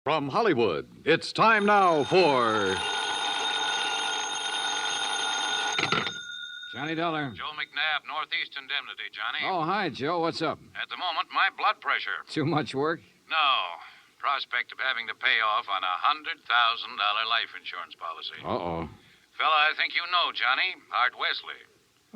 From Hollywood, it's time now for... Johnny Dollar. Joe McNabb, Northeast Indemnity, Johnny. Oh, hi, Joe. What's up? At the moment, my blood pressure. Too much work? No. Prospect of having to pay off on a $100,000 life insurance policy. Uh-oh. Fella I think you know, Johnny. Art Wesley.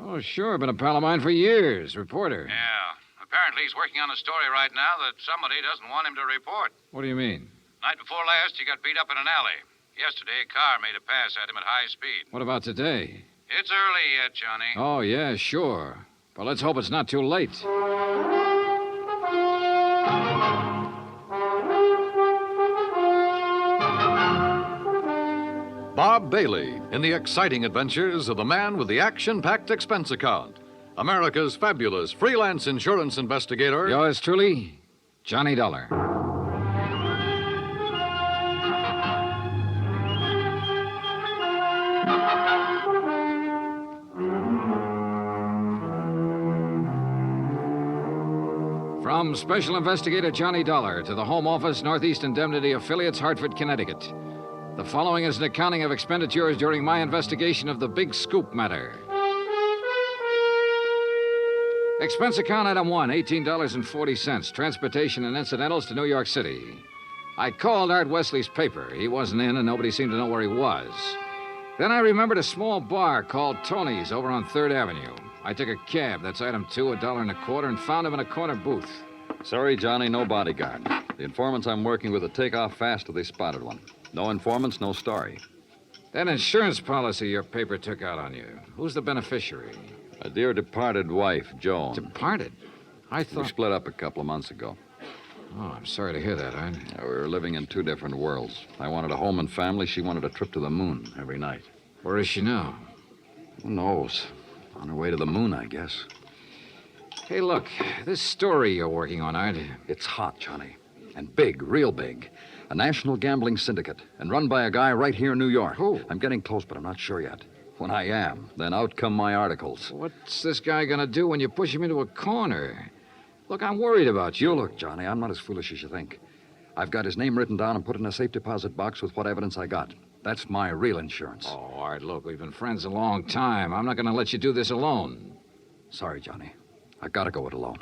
Oh, sure. Been a pal of mine for years. Reporter. Yeah. Apparently he's working on a story right now that somebody doesn't want him to report. What do you mean? Night before last, he got beat up in an alley. Yesterday, a car made a pass at him at high speed. What about today? It's early yet, Johnny. Oh, yeah, sure. But let's hope it's not too late. Bob Bailey in the exciting adventures of the man with the action-packed expense account. America's fabulous freelance insurance investigator. Yours truly, Johnny Dollar. From Special Investigator Johnny Dollar to the Home Office, Northeast Indemnity Affiliates, Hartford, Connecticut. The following is an accounting of expenditures during my investigation of the Big Scoop matter. Expense account item 1, $18.40, transportation and incidentals to New York City. I called Art Wesley's paper. He wasn't in, and nobody seemed to know where he was. Then I remembered a small bar called Tony's over on 3rd Avenue. I took a cab, that's item 2, $1.25, and found him in a corner booth. Sorry, Johnny, no bodyguard. The informants I'm working with will take off fast if they spotted one. No informants, no story. That insurance policy your paper took out on you, who's the beneficiary? A dear departed wife, Joan. Departed? I We thought... split up a couple of months ago. Oh, I'm sorry to hear that, Art. We were living in two different worlds. I wanted a home and family. She wanted a trip to the moon every night. Where is she now? Who knows? On her way to the moon, I guess. Hey, look, this story you're working on, Art. It's hot, Johnny. And big, real big. A national gambling syndicate, and run by a guy right here in New York. Who? I'm getting close, but I'm not sure yet. When I am, then out come my articles. What's this guy gonna do when you push him into a corner? Look, I'm worried about you. You look, Johnny, I'm not as foolish as you think. I've got his name written down and put in a safe deposit box with what evidence I got. That's my real insurance. Oh, Art, look, we've been friends a long time. I'm not gonna let you do this alone. Sorry, Johnny. I gotta go it alone.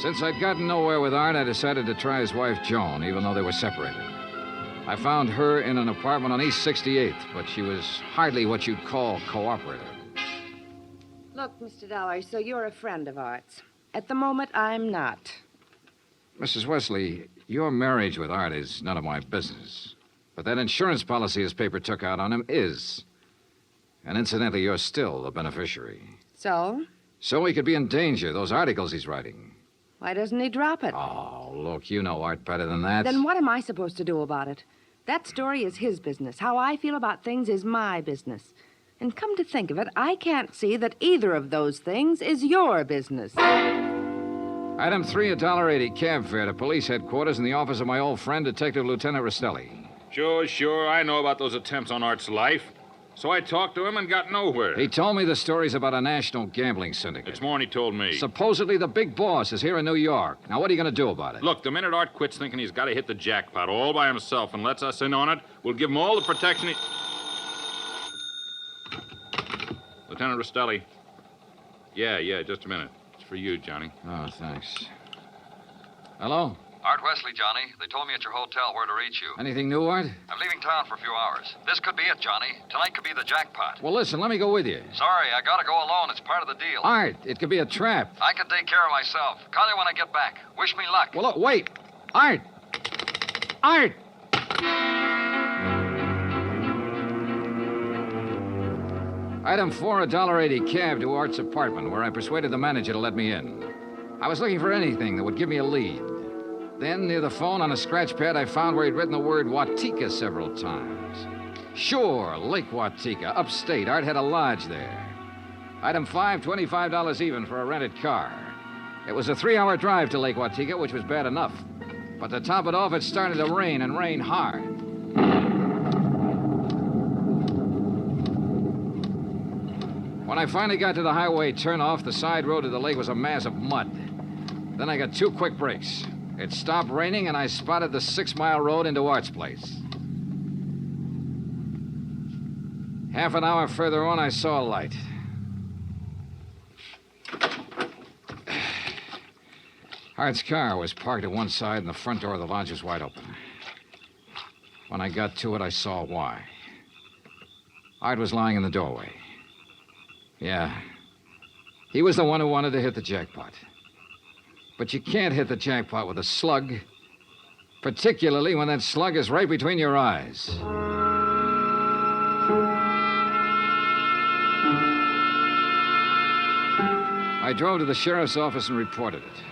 Since I'd gotten nowhere with Art, I decided to try his wife, Joan, even though they were separated. I found her in an apartment on East 68th, but she was hardly what you'd call cooperative. Look, Mr. Dollar, so you're a friend of Art's. At the moment, I'm not. Mrs. Wesley, your marriage with Art is none of my business. But that insurance policy his paper took out on him is. And incidentally, you're still the beneficiary. So? So he could be in danger, those articles he's writing. Why doesn't he drop it? Oh, look, you know Art better than that. Then what am I supposed to do about it? That story is his business. How I feel about things is my business. And come to think of it, I can't see that either of those things is your business. Item 3, $1.80 cab fare to police headquarters in the office of my old friend, Detective Lieutenant Rostelli. Sure. I know about those attempts on Art's life. So I talked to him and got nowhere. He told me the stories about a national gambling syndicate. It's more than he told me. Supposedly the big boss is here in New York. Now, what are you going to do about it? Look, the minute Art quits thinking he's got to hit the jackpot all by himself and lets us in on it, we'll give him all the protection he... Lieutenant Rostelli. Yeah, just a minute. It's for you, Johnny. Oh, thanks. Hello? Art Wesley, Johnny. They told me at your hotel where to reach you. Anything new, Art? I'm leaving town for a few hours. This could be it, Johnny. Tonight could be the jackpot. Well, listen, let me go with you. Sorry, I gotta go alone. It's part of the deal. Art, it could be a trap. I can take care of myself. Call you when I get back. Wish me luck. Well, look, wait. Art! Art! Item 4, $1.80 cab to Art's apartment, where I persuaded the manager to let me in. I was looking for anything that would give me a lead. Then, near the phone on a scratch pad, I found where he'd written the word Watika several times. Sure, Lake Watika, upstate. Art had a lodge there. Item 5, $25 even for a rented car. It was a 3-hour drive to Lake Watika, which was bad enough. But to top it off, it started to rain, and rain hard. When I finally got to the highway turnoff, the side road to the lake was a mass of mud. Then I got 2 quick breaks. It stopped raining, and I spotted the 6-mile road into Art's place. Half an hour further on, I saw a light. Art's car was parked at one side, and the front door of the lodge was wide open. When I got to it, I saw why. Art was lying in the doorway. Yeah, he was the one who wanted to hit the jackpot. But you can't hit the jackpot with a slug, particularly when that slug is right between your eyes. I drove to the sheriff's office and reported it.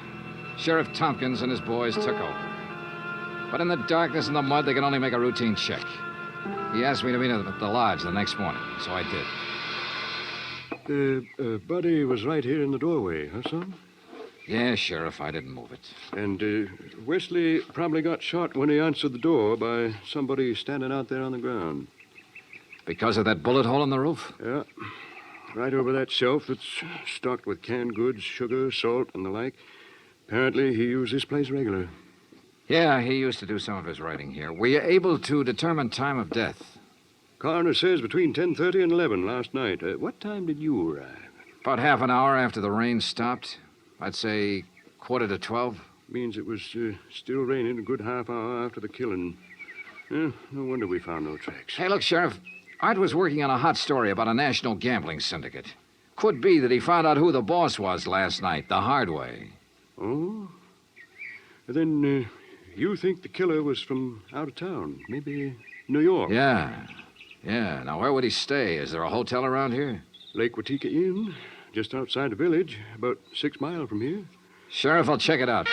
Sheriff Tompkins and his boys took over. But in the darkness and the mud, they could only make a routine check. He asked me to meet him at the lodge the next morning, so I did. Buddy was right here in the doorway, huh, son? Yeah, Sheriff, I didn't move it. And Wesley probably got shot when he answered the door by somebody standing out there on the ground. Because of that bullet hole in the roof? Yeah. Right over that shelf that's stocked with canned goods, sugar, salt, and the like. Apparently, he used this place regular. Yeah, he used to do some of his writing here. Were you able to determine time of death? Coroner says between 10:30 and 11 last night. What time did you arrive? About half an hour after the rain stopped. I'd say 11:45. Means it was still raining a good half hour after the killing. No wonder we found no tracks. Hey, look, Sheriff. Art was working on a hot story about a national gambling syndicate. Could be that he found out who the boss was last night, the hard way. Oh? Then you think the killer was from out of town? Maybe New York? Yeah. Now, where would he stay? Is there a hotel around here? Lake Watika Inn, just outside the village, about 6 miles from here. Sheriff, I'll check it out.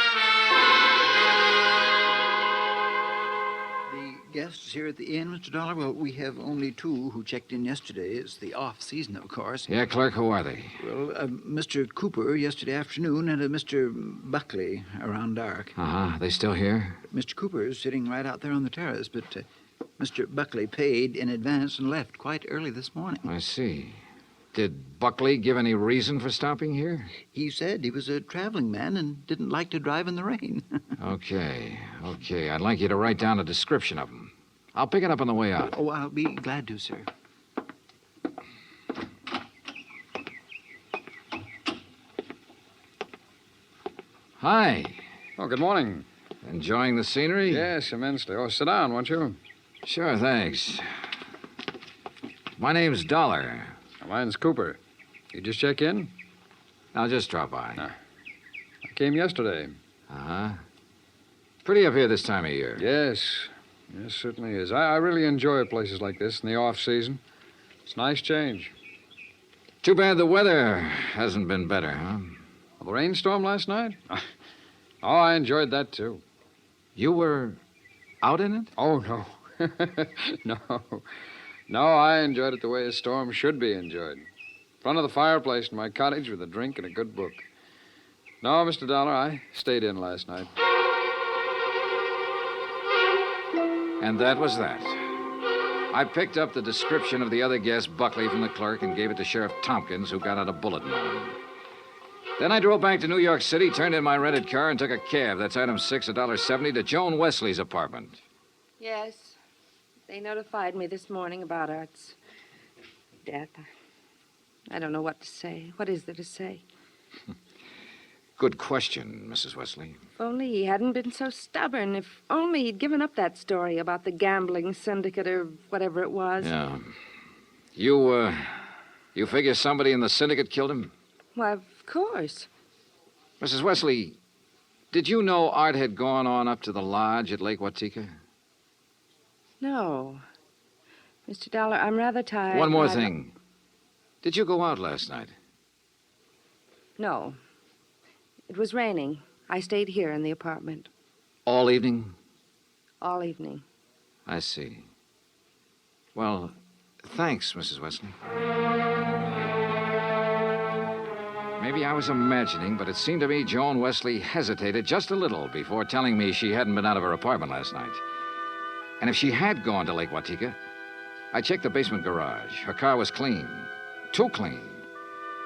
Guests here at the inn, Mr. Dollar? Well, we have only 2 who checked in yesterday. It's the off-season, of course. Yeah, clerk, who are they? Well, Mr. Cooper yesterday afternoon and Mr. Buckley around dark. Uh-huh. They still here? Mr. Cooper is sitting right out there on the terrace, but Mr. Buckley paid in advance and left quite early this morning. I see. Did Buckley give any reason for stopping here? He said he was a traveling man and didn't like to drive in the rain. Okay. I'd like you to write down a description of him. I'll pick it up on the way out. Oh, I'll be glad to, sir. Hi. Oh, good morning. Enjoying the scenery? Yes, immensely. Oh, sit down, won't you? Sure, thanks. My name's Dollar. Mine's Cooper. You just check in? I'll just drop by. I came yesterday. Uh-huh. Pretty up here this time of year. Yes, certainly is. I really enjoy places like this in the off-season. It's a nice change. Too bad the weather hasn't been better, huh? Well, the rainstorm last night? Oh, I enjoyed that, too. You were out in it? Oh, no. No, I enjoyed it the way a storm should be enjoyed. In front of the fireplace in my cottage with a drink and a good book. No, Mr. Dollar, I stayed in last night. And that was that. I picked up the description of the other guest, Buckley, from the clerk and gave it to Sheriff Tompkins, who got out a bulletin on him. Then I drove back to New York City, turned in my rented car, and took a cab. That's item 6, $1.70, to Joan Wesley's apartment. Yes. They notified me this morning about Art's death. I don't know what to say. What is there to say? Good question, Mrs. Wesley. If only he hadn't been so stubborn. If only he'd given up that story about the gambling syndicate or whatever it was. Yeah. You figure somebody in the syndicate killed him? Why, of course. Mrs. Wesley, did you know Art had gone on up to the lodge at Lake Watika? No. Mr. Dollar, I'm rather tired. One more thing. Did you go out last night? No. It was raining. I stayed here in the apartment. All evening? All evening. I see. Well, thanks, Mrs. Wesley. Maybe I was imagining, but it seemed to me Joan Wesley hesitated just a little before telling me she hadn't been out of her apartment last night. And if she had gone to Lake Watika, I checked the basement garage. Her car was clean. Too clean.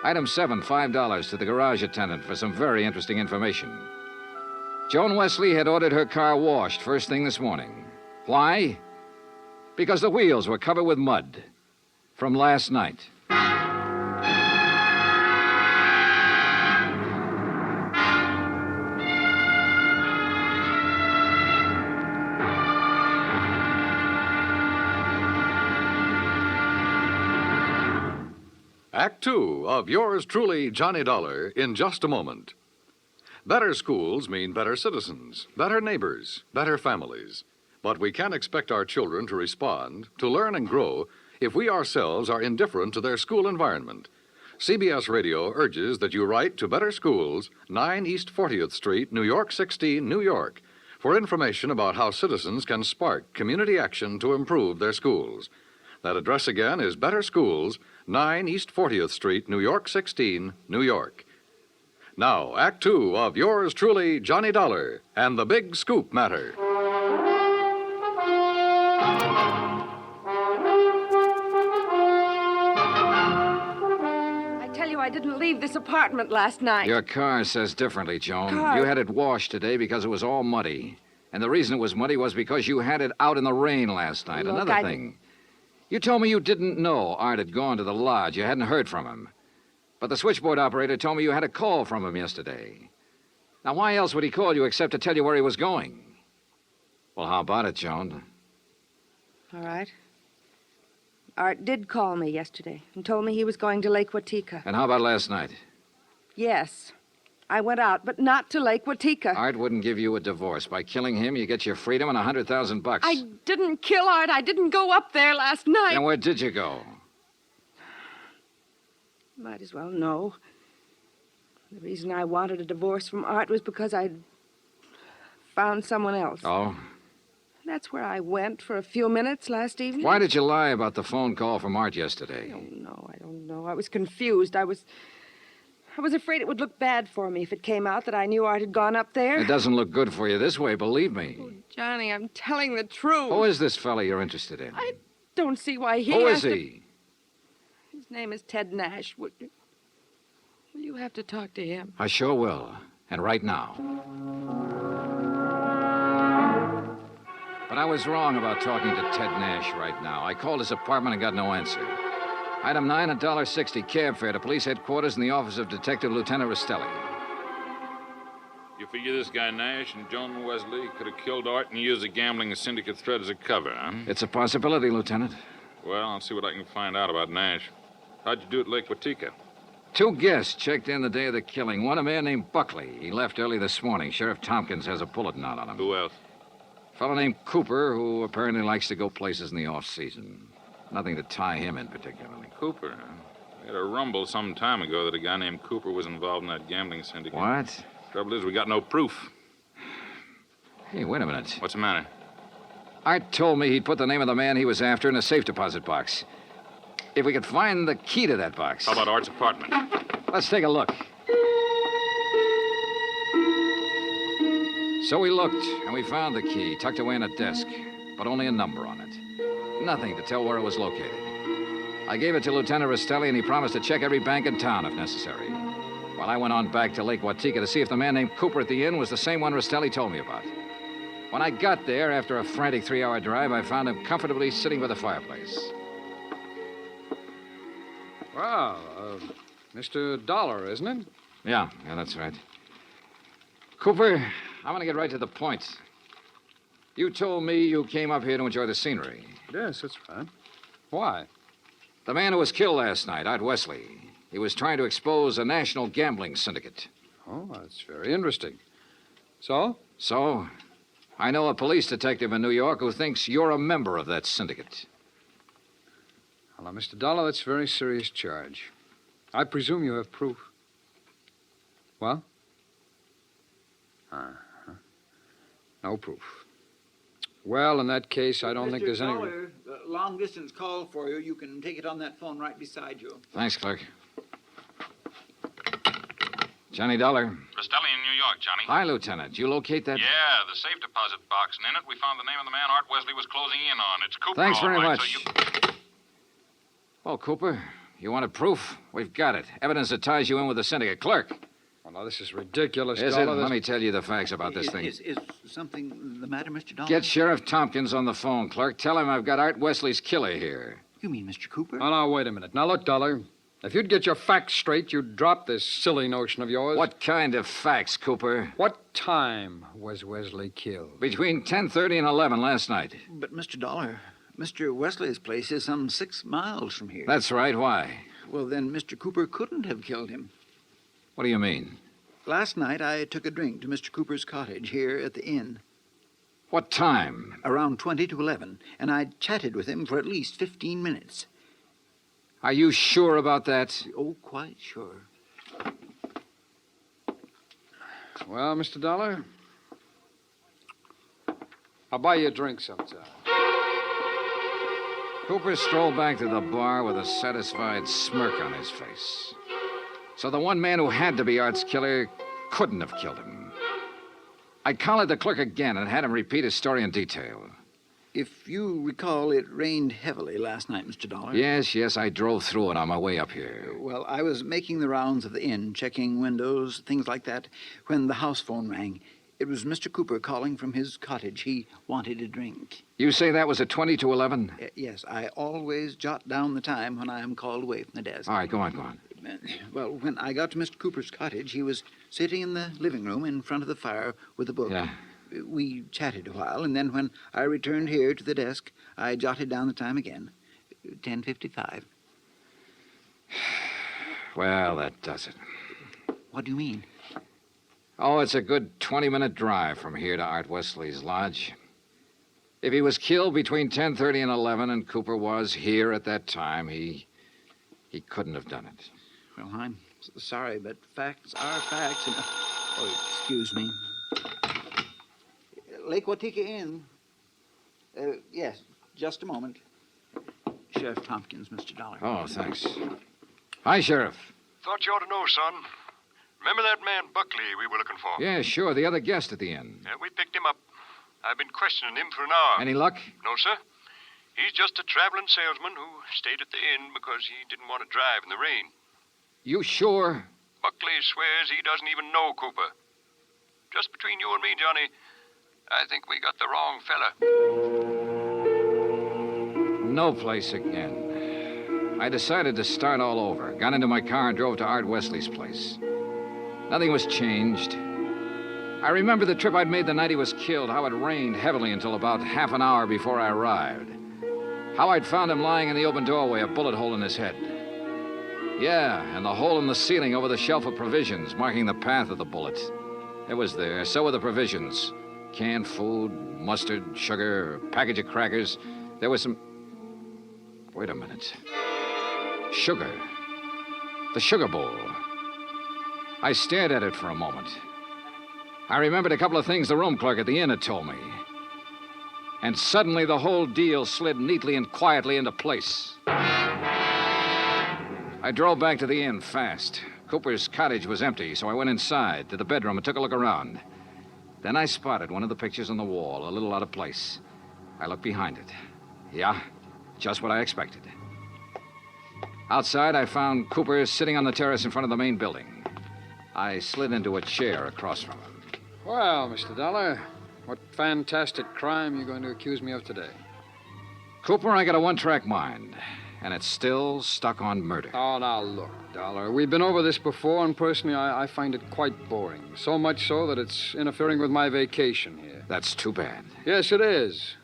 Item 7, $5 to the garage attendant for some very interesting information. Joan Wesley had ordered her car washed first thing this morning. Why? Because the wheels were covered with mud from last night. Act Two of yours truly, Johnny Dollar, in just a moment. Better schools mean better citizens, better neighbors, better families. But we can't expect our children to respond, to learn and grow, if we ourselves are indifferent to their school environment. CBS Radio urges that you write to Better Schools, 9 East 40th Street, New York 16, New York, for information about how citizens can spark community action to improve their schools. That address again is Better Schools, 9 East 40th Street, New York 16, New York. Now, Act Two of yours truly, Johnny Dollar, and the Big Scoop Matter. I tell you, I didn't leave this apartment last night. Your car says differently, Joan. Car? You had it washed today because it was all muddy. And the reason it was muddy was because you had it out in the rain last night. Look, Another thing. You told me you didn't know Art had gone to the lodge. You hadn't heard from him. But the switchboard operator told me you had a call from him yesterday. Now, why else would he call you except to tell you where he was going? Well, how about it, Joan? All right. Art did call me yesterday and told me he was going to Lake Watika. And how about last night? Yes. I went out, but not to Lake Watika. Art wouldn't give you a divorce. By killing him, you get your freedom and $100,000. I didn't kill Art. I didn't go up there last night. Then where did you go? Might as well know. The reason I wanted a divorce from Art was because I'd found someone else. Oh? That's where I went for a few minutes last evening. Why did you lie about the phone call from Art yesterday? I don't know. I was confused. I was afraid it would look bad for me if it came out that I knew Art had gone up there. It doesn't look good for you this way, believe me. Oh, Johnny, I'm telling the truth. Who is this fella you're interested in? I don't see why he Who has is to- he? His name is Ted Nash. Will you have to talk to him? I sure will. And right now. But I was wrong about talking to Ted Nash right now. I called his apartment and got no answer. Item 9, $1.60 cab fare to police headquarters in the office of Detective Lieutenant Rastelli. You figure this guy Nash and Joan Wesley could have killed Art and used the gambling syndicate threat as a cover, huh? It's a possibility, Lieutenant. Well, I'll see what I can find out about Nash. How'd you do at Lake Watika? 2 guests checked in the day of the killing. One, a man named Buckley. He left early this morning. Sheriff Tompkins has a bulletin out on him. Who else? A fellow named Cooper, who apparently likes to go places in the off-season. Nothing to tie him in particularly. Cooper, huh? We had a rumble some time ago that a guy named Cooper was involved in that gambling syndicate. What? Trouble is, we got no proof. Hey, wait a minute. What's the matter? Art told me he'd put the name of the man he was after in a safe deposit box. If we could find the key to that box. How about Art's apartment? Let's take a look. So we looked, and we found the key tucked away in a desk, but only a number on it. Nothing to tell where it was located. I gave it to Lieutenant Rastelli, and he promised to check every bank in town if necessary. While I went on back to Lake Watika to see if the man named Cooper at the inn was the same one Rastelli told me about. When I got there, after a frantic 3-hour drive, I found him comfortably sitting by the fireplace. Well, Mr. Dollar, isn't it? Yeah, that's right. Cooper, I'm going to get right to the point. You told me you came up here to enjoy the scenery. Yes, that's right. Why? The man who was killed last night, Art Wesley, he was trying to expose a national gambling syndicate. Oh, that's very interesting. So? So, I know a police detective in New York who thinks you're a member of that syndicate. Well, now, Mr. Dollar, that's a very serious charge. I presume you have proof. Well? No proof. Well, in that case, I don't think there's any... Mr. Dollar, long-distance call for you. You can take it on that phone right beside you. Thanks, clerk. Johnny Dollar. Rastelli in New York, Johnny. Hi, Lieutenant. You locate that? Yeah, the safe deposit box, and in it we found the name of the man Art Wesley was closing in on. It's Cooper. Thanks all very right, much. So you... Well, Cooper, You wanted proof? We've got it. Evidence that ties you in with the syndicate. Clerk. Well, now, this is ridiculous, Is it? Dollar. Let me tell you the facts about this thing. Is something the matter, Mr. Dollar? Get Sheriff Tompkins on the phone, clerk. Tell him I've got Art Wesley's killer here. You mean Mr. Cooper? Oh, now, wait a minute. Now, look, Dollar. If you'd get your facts straight, you'd drop this silly notion of yours. What kind of facts, Cooper? What time was Wesley killed? Between 10:30 and 11 last night. But, Mr. Dollar, Mr. Wesley's place is some 6 miles from here. That's right. Why? Well, then Mr. Cooper couldn't have killed him. What do you mean? Last night, I took a drink to Mr. Cooper's cottage here at the inn. What time? Around 20 to 11, and I chatted with him for at least 15 minutes. Are you sure about that? Oh, quite sure. Well, Mr. Dollar, I'll buy you a drink sometime. Cooper strolled back to the bar with a satisfied smirk on his face. So the one man who had to be Art's killer couldn't have killed him. I collared the clerk again and had him repeat his story in detail. If you recall, it rained heavily last night, Mr. Dollar. Yes, I drove through it on my way up here. Well, I was making the rounds of the inn, checking windows, things like that, when the house phone rang. It was Mr. Cooper calling from his cottage. He wanted a drink. You say that was at 20 to 11? Yes, I always jot down the time when I am called away from the desk. All right, go on. Well, when I got to Mr. Cooper's cottage, he was sitting in the living room in front of the fire with a book. Yeah. We chatted a while, and then when I returned here to the desk, I jotted down the time again. 10:55. Well, that does it. What do you mean? Oh, it's a good 20-minute drive from here to Art Wesley's lodge. If he was killed between 10:30 and 11 and Cooper was here at that time, he couldn't have done it. Well, I'm sorry, but facts are facts. And... Oh, excuse me. Lake Watika Inn. Yes, just a moment. Sheriff Tompkins, Mr. Dollar. Oh, thanks. Hi, Sheriff. Thought you ought to know, son. Remember that man Buckley we were looking for? Yeah, sure, the other guest at the inn. Yeah, we picked him up. I've been questioning him for an hour. Any luck? No, sir. He's just a traveling salesman who stayed at the inn because he didn't want to drive in the rain. You sure? Buckley swears he doesn't even know Cooper. Just between you and me, Johnny, I think we got the wrong fella. No place again. I decided to start all over. Got into my car and drove to Art Wesley's place. Nothing was changed. I remember the trip I'd made the night he was killed, how it rained heavily until about half an hour before I arrived. How I'd found him lying in the open doorway, a bullet hole in his head. Yeah, and the hole in the ceiling over the shelf of provisions, marking the path of the bullet. It was there. So were the provisions. Canned food, mustard, sugar, a package of crackers. There was some... Wait a minute. Sugar. The sugar bowl. I stared at it for a moment. I remembered a couple of things the room clerk at the inn had told me. And suddenly the whole deal slid neatly and quietly into place. I drove back to the inn fast. Cooper's cottage was empty, so I went inside to the bedroom and took a look around. Then I spotted one of the pictures on the wall, a little out of place. I looked behind it. Yeah, just what I expected. Outside, I found Cooper sitting on the terrace in front of the main building. I slid into a chair across from him. Well, Mr. Dollar, what fantastic crime are you going to accuse me of today? Cooper, I got a one-track mind, and it's still stuck on murder. Oh, now look, Dollar. We've been over this before, and personally, I find it quite boring. So much so that it's interfering with my vacation here. That's too bad. Yes, it is.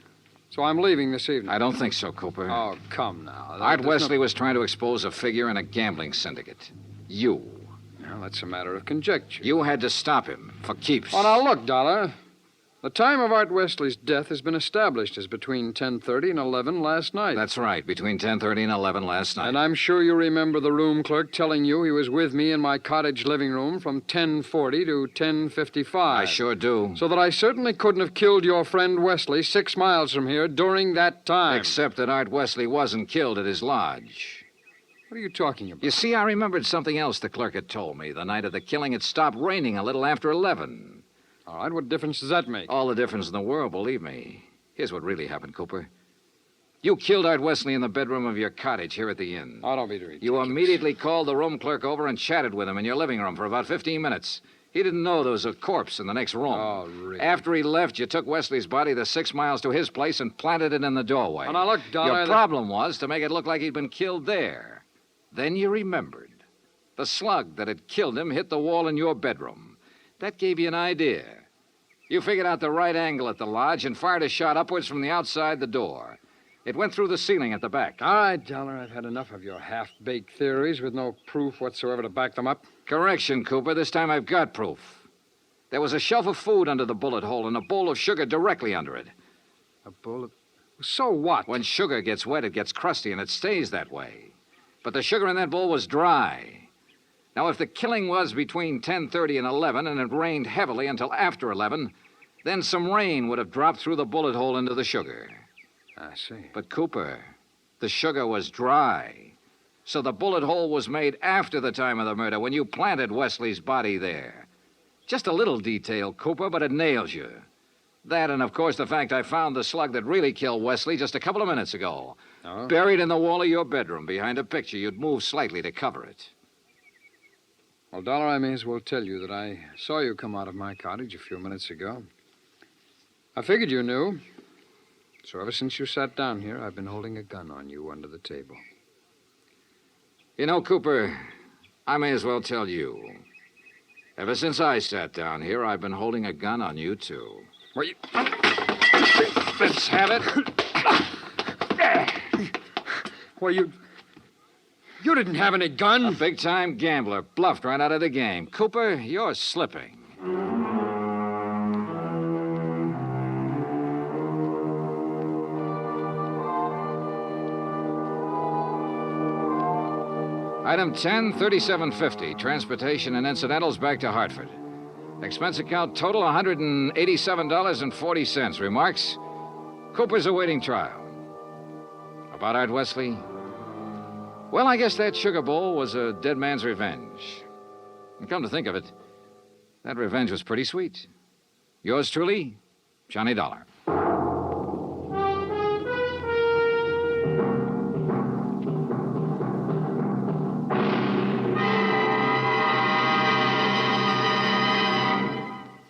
So I'm leaving this evening. I don't think so, Cooper. Oh, come now. Art Wesley was trying to expose a figure in a gambling syndicate. You. Well, that's a matter of conjecture. You had to stop him for keeps. Oh, now look, Dollar. The time of Art Wesley's death has been established as between 10:30 and 11 last night. That's right, between 10:30 and 11 last night. And I'm sure you remember the room clerk telling you he was with me in my cottage living room from 10:40 to 10:55. I sure do. So that I certainly couldn't have killed your friend Wesley 6 miles from here during that time. Except that Art Wesley wasn't killed at his lodge. What are you talking about? You see, I remembered something else the clerk had told me. The night of the killing, it stopped raining a little after 11. All right, what difference does that make? All the difference in the world, believe me. Here's what really happened, Cooper. You killed Art Wesley in the bedroom of your cottage here at the inn. Oh, don't be ridiculous. You immediately called the room clerk over and chatted with him in your living room for about 15 minutes. He didn't know there was a corpse in the next room. Oh, really? After he left, you took Wesley's body the 6 miles to his place and planted it in the doorway. Oh, now, look, Dollar... Your problem was to make it look like he'd been killed there. Then you remembered. The slug that had killed him hit the wall in your bedroom. That gave you an idea. You figured out the right angle at the lodge and fired a shot upwards from the outside the door. It went through the ceiling at the back. All right, Dollar, I've had enough of your half-baked theories with no proof whatsoever to back them up. Correction, Cooper. This time I've got proof. There was a shelf of food under the bullet hole and a bowl of sugar directly under it. A bullet? So what? When sugar gets wet, it gets crusty, and it stays that way. But the sugar in that bowl was dry. Now, if the killing was between 10:30 and 11, and it rained heavily until after 11, then some rain would have dropped through the bullet hole into the sugar. I see. But, Cooper, the sugar was dry. So the bullet hole was made after the time of the murder, when you planted Wesley's body there. Just a little detail, Cooper, but it nails you. That and, of course, the fact I found the slug that really killed Wesley just a couple of minutes ago. Oh? Buried in the wall of your bedroom behind a picture you'd moved slightly to cover it. Well, Dollar, I may as well tell you that I saw you come out of my cottage a few minutes ago. I figured you knew. So ever since you sat down here, I've been holding a gun on you under the table. You know, Cooper, I may as well tell you. Ever since I sat down here, I've been holding a gun on you, too. Well, you... Let's have it. Well, you didn't have any gun. A big-time gambler bluffed right out of the game. Cooper, you're slipping. Item 10, $37.50. Transportation and incidentals back to Hartford. Expense account total $187.40. Remarks? Cooper's awaiting trial. About Art Wesley? Well, I guess that sugar bowl was a dead man's revenge. And come to think of it, that revenge was pretty sweet. Yours truly, Johnny Dollar.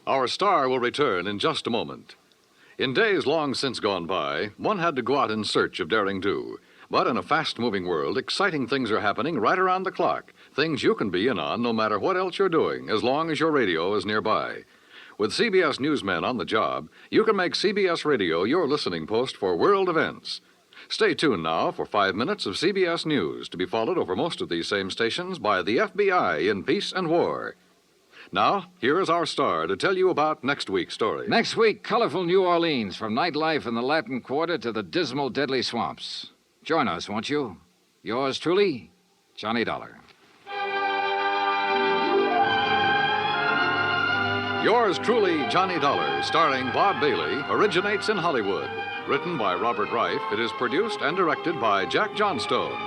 Our star will return in just a moment. In days long since gone by, one had to go out in search of daring do. But in a fast-moving world, exciting things are happening right around the clock. Things you can be in on no matter what else you're doing, as long as your radio is nearby. With CBS newsmen on the job, you can make CBS Radio your listening post for world events. Stay tuned now for 5 minutes of CBS News, to be followed over most of these same stations by the FBI in peace and war. Now, here is our star to tell you about next week's story. Next week, colorful New Orleans, from nightlife in the Latin Quarter to the dismal, deadly swamps. Join us, won't you? Yours truly, Johnny Dollar. Yours truly, Johnny Dollar, starring Bob Bailey, originates in Hollywood. Written by Robert Reif, it is produced and directed by Jack Johnstone.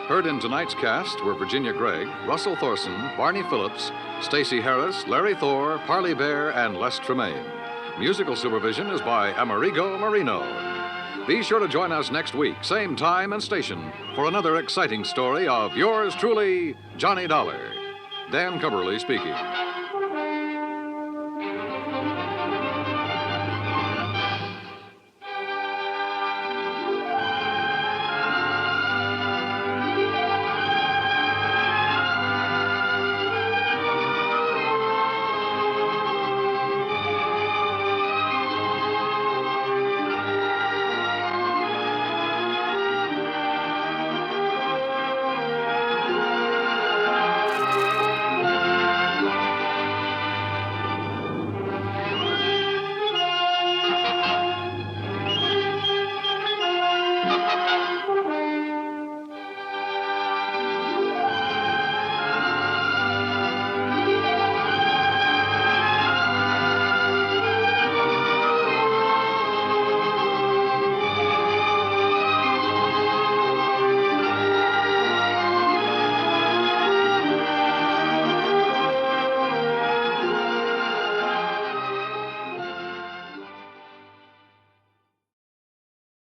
Heard in tonight's cast were Virginia Gregg, Russell Thorson, Barney Phillips, Stacey Harris, Larry Thor, Parley Bear, and Les Tremaine. Musical supervision is by Amerigo Marino. Be sure to join us next week, same time and station, for another exciting story of yours truly, Johnny Dollar. Dan Cubberly speaking.